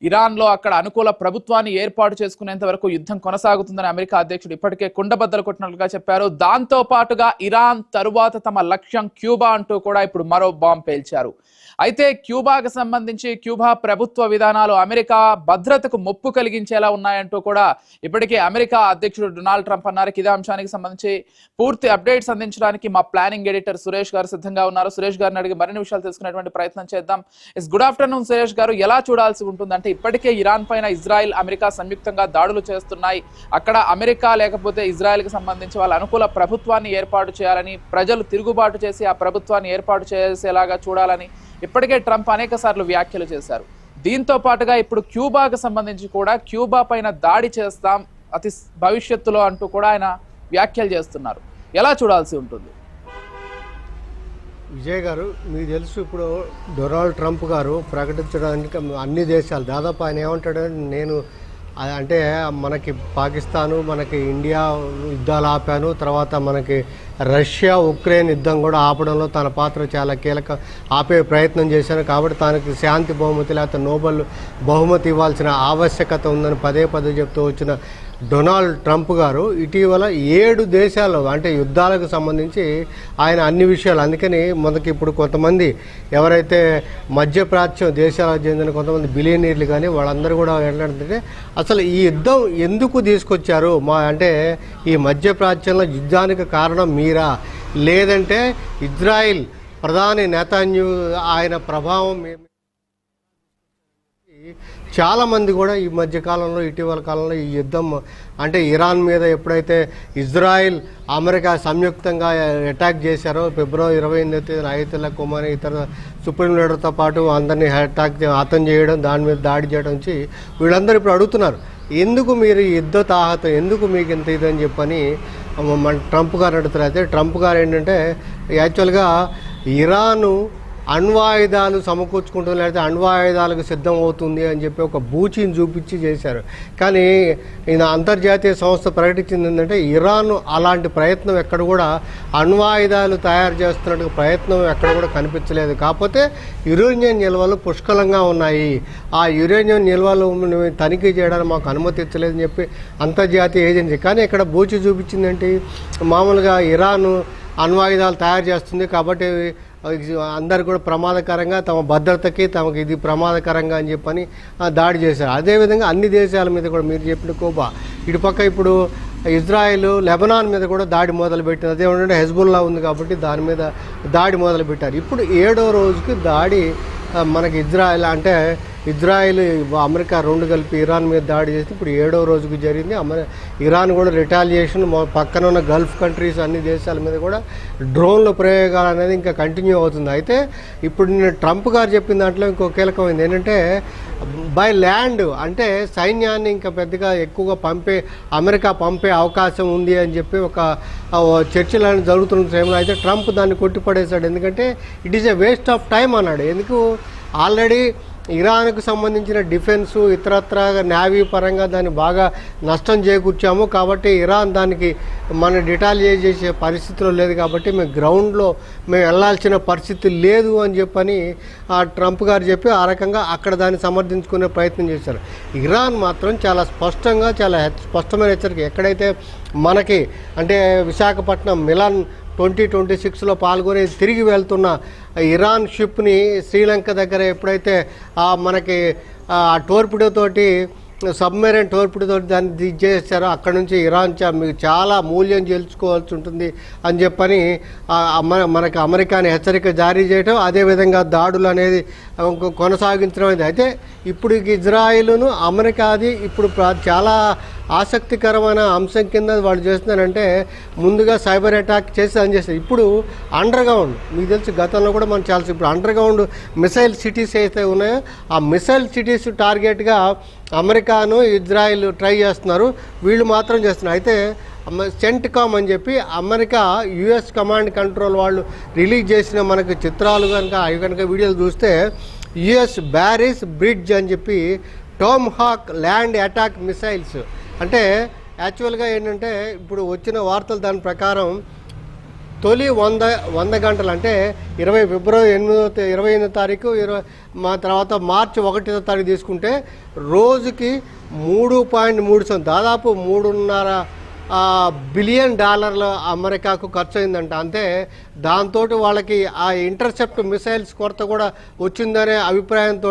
ఇరాన్లో అక్కడ అనుకూల ప్రభుత్వాన్ని ఏర్పాటు చేసుకునేంత వరకు యుద్ధం కొనసాగుతుందని అమెరికా అధ్యక్షుడు ఇప్పటికే కుండబద్దలు కొట్టినట్లుగా చెప్పారు. దాంతో పాటుగా ఇరాన్ తరువాత తమ లక్ష్యం క్యూబా అంటూ కూడా ఇప్పుడు మరో బాంబు పేల్చారు. అయితే క్యూబాకు సంబంధించి క్యూబా ప్రభుత్వ విధానాలు అమెరికా భద్రతకు ముప్పు కలిగించేలా ఉన్నాయంటూ కూడా ఇప్పటికే అమెరికా అధ్యక్షుడు డొనాల్డ్ ట్రంప్ అన్నారు. ఇదే అంశానికి సంబంధించి పూర్తి అప్డేట్స్ అందించడానికి మా ప్లానింగ్ ఎడిటర్ సురేష్ గారు సిద్ధంగా ఉన్నారు. సురేష్ గారిని అడిగి మరిన్ని విషయాలు తెలుసుకునేటువంటి ప్రయత్నం చేద్దాం. గుడ్ ఆఫ్టర్నూన్ సురేష్ గారు, ఎలా చూడాల్సి ఉంటుంది అంటే ఇప్పటికే ఇరాన్ పైన ఇజ్రాయెల్ అమెరికా సంయుక్తంగా దాడులు చేస్తున్నాయి. అక్కడ అమెరికా లేకపోతే ఇజ్రాయెల్ కి సంబంధించి వాళ్ళ అనుకూల ప్రభుత్వాన్ని ఏర్పాటు చేయాలని, ప్రజలు తిరుగుబాటు చేసి ఆ ప్రభుత్వాన్ని ఏర్పాటు చేసేలాగా చూడాలని ఇప్పటికే ట్రంప్ అనేక సార్లు వ్యాఖ్యలు చేశారు. దీంతో పాటుగా ఇప్పుడు క్యూబాకు సంబంధించి కూడా క్యూబా పైన దాడి చేస్తాం అతి భవిష్యత్తులో అంటూ కూడా ఆయన వ్యాఖ్యలు చేస్తున్నారు. ఎలా చూడాల్సి ఉంటుంది? విజయ్ గారు, మీకు తెలుసు ఇప్పుడు డొనాల్డ్ ట్రంప్ గారు ప్రకటించడానికి అన్ని దేశాలు దాదాపు ఆయన ఏమంటాడంటే, నేను అంటే మనకి పాకిస్తాను, మనకి ఇండియా యుద్ధాలు ఆపాను, తర్వాత మనకి రష్యా ఉక్రెయిన్ యుద్ధం కూడా ఆపడంలో తన పాత్ర చాలా కీలక, ఆపే ప్రయత్నం చేశాను కాబట్టి తనకి శాంతి బహుమతి లేకపోతే నోబెల్ బహుమతి ఇవ్వాల్సిన ఆవశ్యకత ఉందని పదే పదే చెప్తూ వచ్చిన డొనాల్డ్ ట్రంప్ గారు ఇటీవల 7 దేశాలు అంటే యుద్ధాలకు సంబంధించి ఆయన అన్ని విషయాలు, అందుకని మనకి ఇప్పుడు కొంతమంది ఎవరైతే మధ్యప్రాచ్య దేశాలకు చెందిన కొంతమంది బిలియనీర్లు కానీ వాళ్ళందరూ కూడా ఏంటంటే అసలు ఈ యుద్ధం ఎందుకు తీసుకొచ్చారు, అంటే ఈ మధ్యప్రాచ్యంలో యుద్ధానికి కారణం మీరా, లేదంటే ఇజ్రాయిల్ ప్రధాని నెతన్యాహు ఆయన ప్రభావం చాలామంది కూడా ఈ మధ్య కాలంలో ఇటీవల కాలంలో ఈ యుద్ధం అంటే ఇరాన్ మీద ఎప్పుడైతే ఇజ్రాయిల్ అమెరికా సంయుక్తంగా అటాక్ చేశారో ఫిబ్రవరి 28వ తేదీన అయతుల్లా ఖొమైనీ ఇతర సుప్రీం లీడర్తో పాటు అందరినీ హతం చేయడం, దాని మీద దాడి చేయడం నుంచి వీళ్ళందరూ ఇప్పుడు అడుగుతున్నారు, ఎందుకు మీరు ఈ యుద్ధ తాహతం, ఎందుకు మీకు ఇంత ఇదని చెప్పని ట్రంప్ గారు అడుగుతారు. అయితే ట్రంప్ గారు ఏంటంటే యాక్చువల్గా ఇరాను అణ్వాయుధాలు సమకూర్చుకుంటుంది లేకపోతే అణ్వాయుధాలకు సిద్ధం అవుతుంది అని చెప్పి ఒక బూచిని చూపించి చేశారు. కానీ ఈయన అంతర్జాతీయ సంస్థ ప్రకటించింది ఏంటంటే ఇరాన్ అలాంటి ప్రయత్నం ఎక్కడ కూడా అణ్వాయుధాలు తయారు చేస్తున్నట్టు ప్రయత్నం ఎక్కడ కూడా కనిపించలేదు. కాకపోతే యురేనియం నిల్వలు పుష్కలంగా ఉన్నాయి, ఆ యురేనియం నిల్వలు తనిఖీ చేయడానికి మాకు అనుమతి ఇచ్చలేదని చెప్పి అంతర్జాతీయ ఏజెన్సీ. కానీ ఇక్కడ బూచి చూపించిందేంటి, మామూలుగా ఇరాన్ అణ్వాయుధాలు తయారు చేస్తుంది కాబట్టి అందరు కూడా ప్రమాదకరంగా, తమ భద్రతకి తమకు ఇది ప్రమాదకరంగా అని చెప్పని దాడి చేశారు. అదేవిధంగా అన్ని దేశాల మీద కూడా మీరు చెప్పిన కోబా ఇటుపక్క ఇప్పుడు ఇజ్రాయెల్ లెబనాన్ మీద కూడా దాడి మొదలుపెట్టింది. అదేమంటే హెజ్బుల్లా ఉంది కాబట్టి దాని మీద దాడి మొదలుపెట్టారు. ఇప్పుడు 7వ రోజుకి దాడి మనకి ఇజ్రాయెల్ అమెరికా రెండు కలిపి ఇరాన్ మీద దాడి చేసి ఇప్పుడు 7వ రోజుకు జరిగింది. ఇరాన్ కూడా రిటాలియేషన్ పక్కన ఉన్న గల్ఫ్ కంట్రీస్ అన్ని దేశాల మీద కూడా డ్రోన్ల ప్రయోగాలు అనేది ఇంకా కంటిన్యూ అవుతుంది. అయితే ఇప్పుడు నేను ట్రంప్ గారు చెప్పిన దాంట్లో ఇంకో కీలకమైంది ఏంటంటే బై ల్యాండ్ అంటే సైన్యాన్ని ఇంకా పెద్దగా ఎక్కువగా అమెరికా పంపే అవకాశం ఉంది అని చెప్పి ఒక చర్చలు జరుగుతున్న టైంలో అయితే ట్రంప్ దాన్ని కొట్టిపడేశాడు. ఎందుకంటే it is a waste of time అన్నాడు. ఎందుకు, ఆల్రెడీ ఇరాన్కు సంబంధించిన డిఫెన్సు ఇతరత్ర నేవీ పరంగా దాన్ని బాగా నష్టం చేకూర్చాము కాబట్టి ఇరాన్ దానికి మనం డిటాలియేట్ చేసే పరిస్థితిలో లేదు కాబట్టి మేము గ్రౌండ్లో మేము వెళ్లాల్సిన పరిస్థితి లేదు అని చెప్పని ట్రంప్ గారు చెప్పి ఆ రకంగా అక్కడ దాన్ని సమర్థించుకునే ప్రయత్నం చేశారు. ఇరాన్ మాత్రం చాలా స్పష్టంగా చాలా స్పష్టమైన హెచ్చరిక, ఎక్కడైతే మనకి అంటే విశాఖపట్నం మిలాన్ 2026లో పాల్గొని తిరిగి వెళ్తున్న ఇరాన్ షిప్ని శ్రీలంక దగ్గర ఎప్పుడైతే మనకి టోర్పిడోతోటి సబ్మెరైన్ టోర్పిడోతో దాన్ని చేశారో అక్కడ నుంచి ఇరాన్ మీకు చాలా మూల్యం చెల్లించుకోవాల్సి ఉంటుంది అని చెప్పని మనకి అమెరికాని హెచ్చరిక జారీ చేయడం, అదేవిధంగా దాడులు అనేది కొనసాగించడం అనేది. అయితే ఇప్పుడు ఇజ్రాయిల్ను అమెరికాది ఇప్పుడు చాలా ఆసక్తికరమైన అంశం కింద వాళ్ళు చేస్తున్నారంటే ముందుగా సైబర్ అటాక్ చేసి అని చేస్తారు. ఇప్పుడు అండర్ గ్రౌండ్ మీకు తెలుసు గతంలో కూడా మనం చాలా ఇప్పుడు అండర్ గ్రౌండ్ మిసైల్ సిటీస్ అయితే ఉన్నాయో ఆ మిసైల్ సిటీస్ టార్గెట్గా అమెరికాను ఇజ్రాయిల్ ట్రై చేస్తున్నారు, వీళ్ళు మాత్రం చేస్తున్నారు. అయితే సెంట్కామ్ అని చెప్పి అమెరికా యుఎస్ కమాండ్ కంట్రోల్ వాళ్ళు రిలీజ్ చేసిన మనకు చిత్రాలు కనుక వీడియోలు చూస్తే యుఎస్ బ్యారిస్ బ్రిడ్జ్ అని చెప్పి టోమ్హాక్ ల్యాండ్ అటాక్ మిసైల్స్ అంటే యాక్చువల్గా ఏంటంటే ఇప్పుడు వచ్చిన వార్తలు దాని ప్రకారం తొలి 100 గంటలు అంటే ఫిబ్రవరి 28వ తారీఖు మా తర్వాత మార్చి 1వ తారీఖు తీసుకుంటే రోజుకి 3.3 దాదాపు 3.5 బిలియన్ డాలర్ల అమెరికాకు ఖర్చు అయిందంట. అంతే దాంతో వాళ్ళకి ఆ ఇంటర్సెప్ట్ మిసైల్స్ కొరత కూడా వచ్చిందనే అభిప్రాయంతో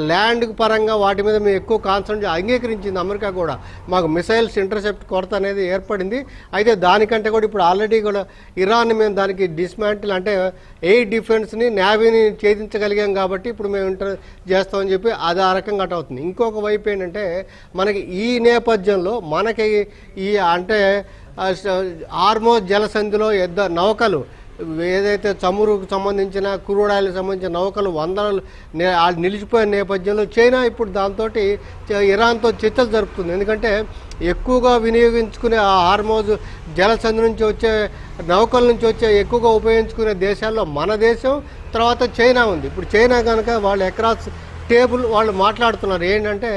ల్యాండ్ పరంగా వాటి మీద మేము ఎక్కువ కాన్సన్ట్రేట్ అంగీకరించింది అమెరికా కూడా. మాకు మిసైల్స్ ఇంటర్సెప్ట్ కొరత అనేది ఏర్పడింది. అయితే దానికంటే కూడా ఇప్పుడు ఆల్రెడీ కూడా ఇరాన్ మేము దానికి డిస్మాంటిల్ అంటే ఎయిర్ డిఫెన్స్ని నేవీని ఛేదించగలిగాం కాబట్టి ఇప్పుడు మేము చేస్తామని చెప్పి అది ఆ రకంగా అట్ అవుతుంది. ఇంకొక వైపు ఏంటంటే మనకి ఈ నేపథ్యంలో మనకి ఈ అంటే హార్మోజ్ జలసంధిలో నౌకలు ఏదైతే చమురుకు సంబంధించిన క్రూడ్ ఆయిల్కి సంబంధించిన నౌకలు వందలు నిలిచిపోయిన నేపథ్యంలో చైనా ఇప్పుడు దాంతో ఇరాన్తో చర్చలు జరుపుతుంది. ఎందుకంటే ఎక్కువగా వినియోగించుకునే ఆ హార్మోజ్ జలసంధి నుంచి వచ్చే నౌకల నుంచి వచ్చే ఎక్కువగా ఉపయోగించుకునే దేశాల్లో మన దేశం తర్వాత చైనా ఉంది. ఇప్పుడు చైనా కనుక వాళ్ళు అక్రాస్ టేబుల్ వాళ్ళు మాట్లాడుతున్నారు ఏంటంటే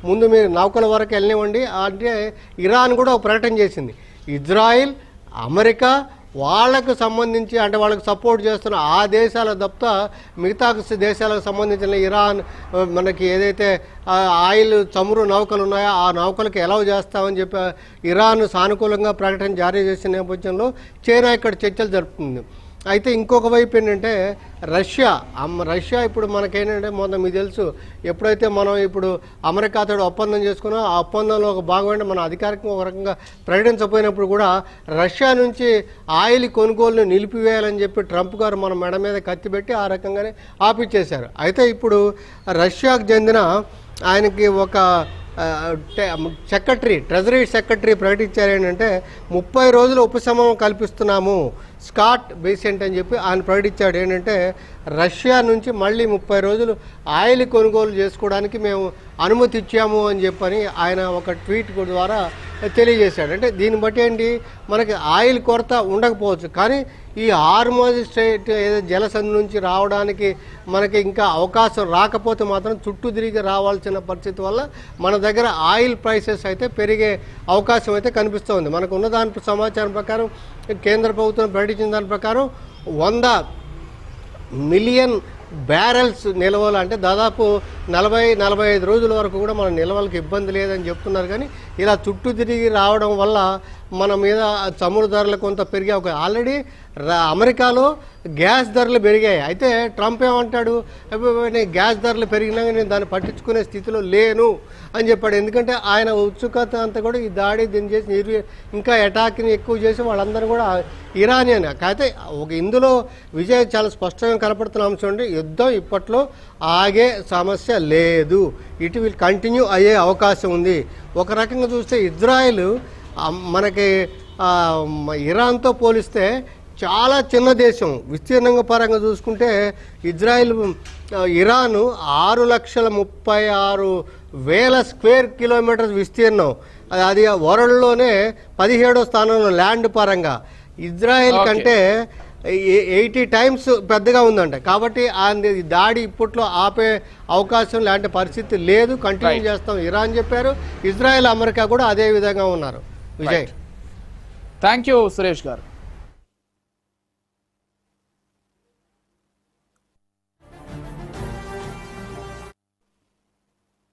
ముందు మీరు నౌకల వరకు వెళ్ళనివ్వండి అంటే ఇరాన్ కూడా ఒక ప్రకటన చేసింది. ఇజ్రాయిల్ అమెరికా వాళ్ళకు సంబంధించి అంటే వాళ్ళకి సపోర్ట్ చేస్తున్న ఆ దేశాల తప్ప మిగతా దేశాలకు సంబంధించిన ఇరాన్ మనకి ఏదైతే ఆయిల్ చమురు నౌకలు ఉన్నాయో ఆ నౌకలకు ఎలవ్ చేస్తామని చెప్పి ఇరాన్ సానుకూలంగా ప్రకటన జారీ చేసిన నేపథ్యంలో చైనా ఇక్కడ చర్చలు జరుపుతుంది. అయితే ఇంకొక వైపు ఏంటంటే రష్యా ఇప్పుడు మనకేంటంటే మొత్తం మీకు తెలుసు ఎప్పుడైతే మనం ఇప్పుడు అమెరికాతో ఒప్పందం చేసుకున్నాం ఆ ఒప్పందంలో ఒక భాగం మనం అధికారికంగా ఒక రకంగా ప్రకటించకపోయినప్పుడు కూడా రష్యా నుంచి ఆయిల్ కొనుగోలును నిలిపివేయాలని చెప్పి ట్రంప్ గారు మన మెడ మీద కత్తి పెట్టి ఆ రకంగానే ఆపిచ్చేశారు. అయితే ఇప్పుడు రష్యాకు చెందిన ఆయనకి ఒక ట్రెజరీ సెక్రటరీ ప్రకటించారు ఏంటంటే 30 రోజులు ఉపశమనం కల్పిస్తున్నాము స్కాట్ బేసెంట్ అని చెప్పి ఆయన ప్రకటించాడు. ఏంటంటే రష్యా నుంచి మళ్ళీ 30 రోజులు ఆయిల్ కొనుగోలు చేసుకోవడానికి మేము అనుమతి ఇచ్చాము అని చెప్పని ఆయన ఒక ట్వీట్ ద్వారా తెలియజేశాడు. అంటే దీన్ని బట్టి ఏంటి మనకి ఆయిల్ కొరత ఉండకపోవచ్చు కానీ ఈ హార్మోజ్ స్ట్రైట్ ఏదో జలసంధి నుంచి రావడానికి మనకి ఇంకా అవకాశం రాకపోతే మాత్రం చుట్టూ తిరిగి రావాల్సిన పరిస్థితి వల్ల మన దగ్గర ఆయిల్ ప్రైసెస్ అయితే పెరిగే అవకాశం అయితే కనిపిస్తుంది. మనకు ఉన్న దాని సమాచారం ప్రకారం కేంద్ర ప్రభుత్వం ప్రకటించిన దాని ప్రకారం 100 మిలియన్ బ్యారెల్స్ నిల్వలు అంటే దాదాపు 40-45 రోజుల వరకు కూడా మన నిల్వలకు ఇబ్బంది లేదని చెప్తున్నారు. కానీ ఇలా చుట్టూ తిరిగి రావడం వల్ల మన మీద చమురు ధరలు కొంత పెరిగే ఒక ఆల్రెడీ అమెరికాలో గ్యాస్ ధరలు పెరిగాయి. అయితే ట్రంప్ ఏమంటాడు గ్యాస్ ధరలు పెరిగినా నేను దాన్ని పట్టించుకునే స్థితిలో లేను అని చెప్పాడు. ఎందుకంటే ఆయన ఉత్సుకత అంతా కూడా ఈ దాడి దీన్ని చేసి ఇంకా అటాక్ని ఎక్కువ చేసి వాళ్ళందరూ కూడా ఇరానియన్. అయితే ఒక ఇందులో విజయ్ చాలా స్పష్టంగా కనపడుతున్న అంశం అండి యుద్ధం ఇప్పట్లో ఆగే సమస్య లేదు. ఇట్ విల్ కంటిన్యూ అయ్యే అవకాశం ఉంది. ఒక రకంగా చూస్తే ఇజ్రాయెల్ మనకి ఇరాన్తో పోలిస్తే చాలా చిన్న దేశం విస్తీర్ణంగా పరంగా చూసుకుంటే ఇరాన్ 6,36,000 స్క్వేర్ కిలోమీటర్స్ విస్తీర్ణం అది వరల్డ్లోనే 17వ స్థానంలో ల్యాండ్ పరంగా ఇజ్రాయెల్ కంటే 80 టైమ్స్ పెద్దగా ఉందంట. కాబట్టి దాడి ఇప్పట్లో ఆపే అవకాశం లాంటి పరిస్థితి లేదు కంటిన్యూ చేస్తాం ఇరాన్ చెప్పారు. ఇజ్రాయెల్ అమెరికా కూడా అదే విధంగా ఉన్నారు. విజయ్ థ్యాంక్ యూ సురేష్ గారు.